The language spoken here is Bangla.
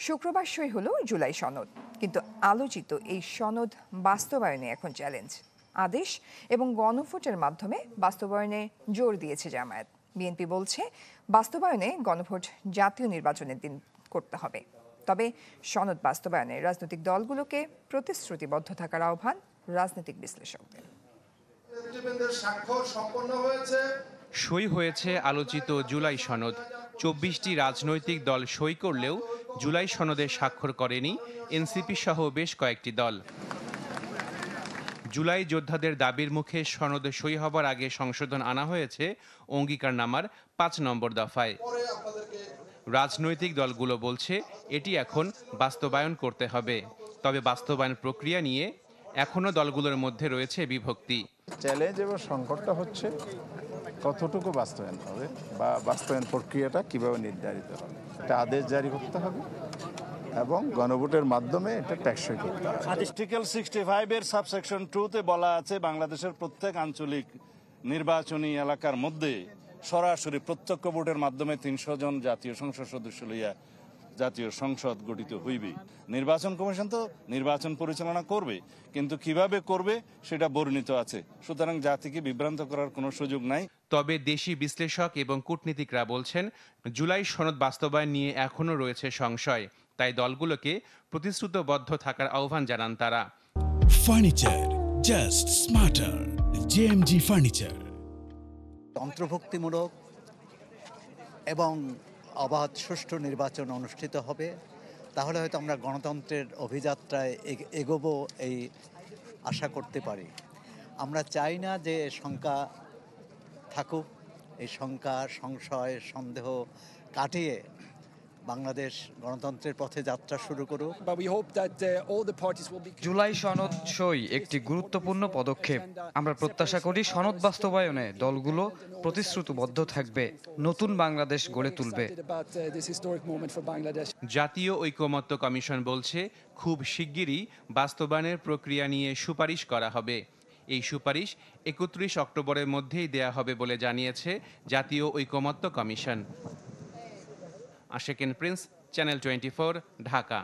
শুক্রবার সই হলো জুলাই সনদ, কিন্তু আলোচিত এই সনদ বাস্তবায়নে এখন চ্যালেঞ্জ। আদেশ এবং গণভোটের মাধ্যমে বাস্তবায়নে জোর দিয়েছে জামায়াত। বিএনপি বলছে বাস্তবায়নে গণভোট জাতীয় নির্বাচনের দিন করতে হবে। তবে সনদ বাস্তবায়নে রাজনৈতিক দলগুলোকে প্রতিশ্রুতিবদ্ধ থাকার আহ্বান রাজনৈতিক বিশ্লেষকদের। সই হয়েছে আলোচিত জুলাই সনদ। ২৪টি রাজনৈতিক দল সই করলেও জুলাই সনদে স্বাক্ষর করেনি এনসিপি সহ বেশ কয়েকটি দল। জুলাই যোদ্ধাদের দাবির মুখে সনদে সই হবার আগে সংশোধন আনা হয়েছে অঙ্গীকারনামার ৫ নম্বর দফায়। রাজনৈতিক দলগুলো বলছে এটি এখন বাস্তবায়ন করতে হবে। তবে বাস্তবায়ন প্রক্রিয়া নিয়ে এখনও দলগুলোর মধ্যে রয়েছে বিভক্তি। চ্যালেঞ্জ এবং সংকটটা হচ্ছে কতটুকু বাস্তবায়ন হবে বা বাস্তবায়ন প্রক্রিয়াটা কিভাবে নির্ধারিত হবে। এটা আদেশ জারি করতে হবে এবং গণভোটের মাধ্যমে এটা টেকসই করতে হবে। আর্টিকেল 65 এর সাবসেকশন 2 তে বলা আছে বাংলাদেশের প্রত্যেক আঞ্চলিক নির্বাচনী এলাকার মধ্যে সরাসরি প্রত্যক্ষ ভোটের মাধ্যমে ৩০০ জন জাতীয় সংসদ সদস্য লইয়া জাতীয় সংসদ গঠিত হইবে। নির্বাচন কমিশন তো নির্বাচন পরিচালনা করবে, কিন্তু কিভাবে করবে সেটা বর্ণিত আছে। সুতরাং জাতিকে বিভ্রান্ত করার কোনো সুযোগ নাই। তবে দেশি বিশ্লেষক এবং কূটনীতিকরা বলছেন জুলাই সনদ বাস্তবায়ন নিয়ে এখনও রয়েছে সংশয়। তাই দলগুলোকে প্রতিশ্রুতিবদ্ধ থাকার আহ্বান জানান তারা। Furniture just smarter, JMG furniture. অন্তর্ভুক্তিমূলক এবং অবাধ সুষ্ঠু নির্বাচন অনুষ্ঠিত হবে, তাহলে হয়তো আমরা গণতন্ত্রের অভিযাত্রায় এগোবো এই আশা করতে পারি। আমরা চাই না যে শঙ্কা থাকুক। এই শঙ্কা, সংশয়, সন্দেহ কাটিয়ে বাংলাদেশ গণতন্ত্রের পথে যাত্রা শুরু করুক। জুলাই সনদ সই একটি গুরুত্বপূর্ণ পদক্ষেপ। আমরা প্রত্যাশা করি সনদ বাস্তবায়নে দলগুলো প্রতিশ্রুতিবদ্ধ থাকবে, নতুন বাংলাদেশ গড়ে তুলবে। জাতীয় ঐকমত্য কমিশন বলছে খুব শিগগিরই বাস্তবায়নের প্রক্রিয়া নিয়ে সুপারিশ করা হবে। এই সুপারিশ ৩১ অক্টোবরের মধ্যেই দেয়া হবে বলে জানিয়েছে জাতীয় ঐকমত্য কমিশন। আশেকিন Prince, channel 24, Dhaka.